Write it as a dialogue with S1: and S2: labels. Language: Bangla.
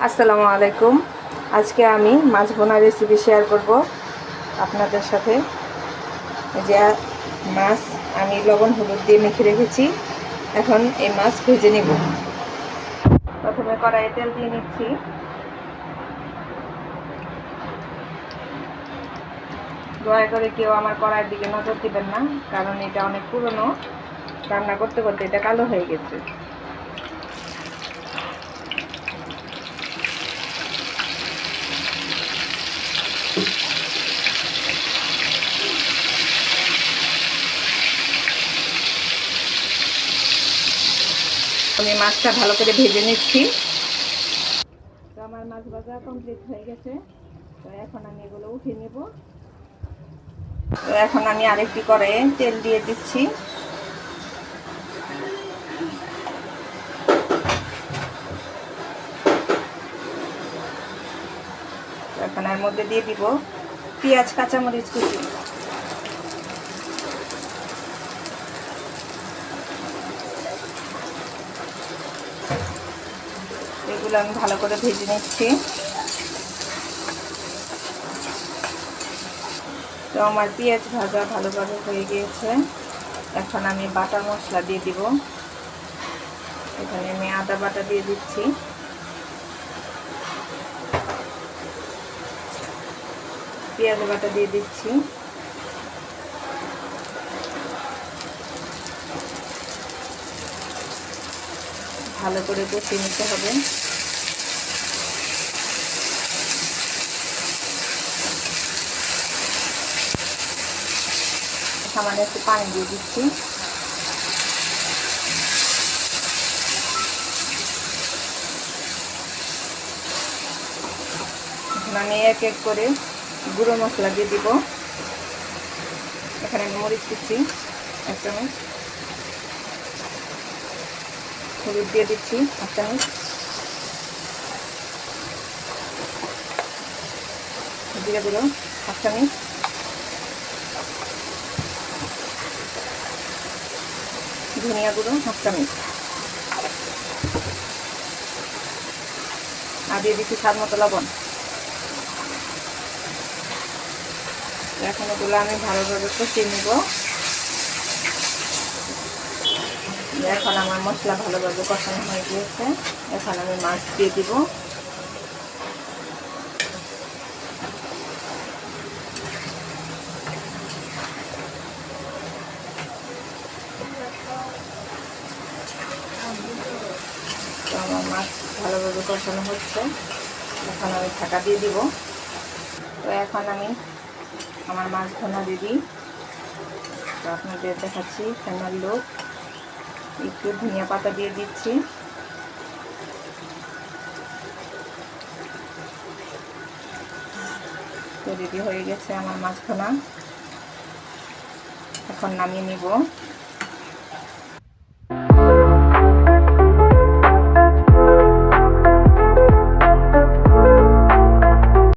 S1: আসসালামু আলাইকুম। আজকে আমি মাছ ভুনা রেসিপি শেয়ার করব আপনাদের সাথে। যে মাছ আমি লবণ হলুদ দিয়ে মেখে রেখেছি, এখন এই মাছ ভেজে নেব। প্রথমে কড়াইয়ে তেল দিয়ে নিচ্ছি। দয়া করে কেউ আমার কড়াইয়ের দিকে নজর দিবেন না, কারণ এটা অনেক পুরনো, রান্না করতে করতে এটা কালো হয়ে গেছে। আমি মাছটা ভালো করে ভেজে নিচ্ছি। তো আমার মাছ ভাজা কমপ্লিট হয়ে গেছে। তো এখন আমি এগুলো উঠিয়ে নেব। তো এখন আমি আরেকটি কড়াইয়ে তেল দিয়ে দিচ্ছি। এখন এর মধ্যে দিয়ে দিব পেঁয়াজ কাঁচামরিচ কুচি। এগুলো আমি ভালো করে ভেজে নিচ্ছি। তো আমার পেঁয়াজ ভাজা ভালোভাবে হয়ে গিয়েছে। এখন আমি বাটা মশলা দিয়ে দিব। এখানে আমি আদা বাটা দিয়ে দিচ্ছি, পেঁয়াজ বাটা দিয়ে দিচ্ছি, ভালো করে কষিয়ে নিতে হবে। সামান্য একটু পানি দিয়ে দিচ্ছি। এখন আমি এক এক করে গুঁড়ো মশলা দিয়ে দিব। এখানে আমি মরিচ দিচ্ছি 1 চামচ, হলুদ দিয়ে দিচ্ছি 1 চামচ, জিরে গুঁড়ো 1 চামচ, ধনিয়া গুঁড়ো 1 চামচ, আর দিয়ে দিচ্ছি স্বাদ মতো লবণ। এখন এগুলো আমি ভালোভাবে কষিয়ে নেব। এখন আমার মশলা ভালোভাবে কষানো হয়ে গিয়েছে। এখন আমি মাছ দিয়ে দিব। তো আমার মাছ ভালোভাবে কষানো হচ্ছে। এখন আমি ঢাকা দিয়ে দিব। তো এখন আমি আমার মাছ ভুনা দিয়ে দিই। তো আপনাদের দেখাচ্ছি ফেনার লোক, একটু ধনিয়া পাতা দিয়ে দিচ্ছি। তো রেডি হয়ে গেছে আমার মাছ ভুনা। এখন নামিয়ে নিব।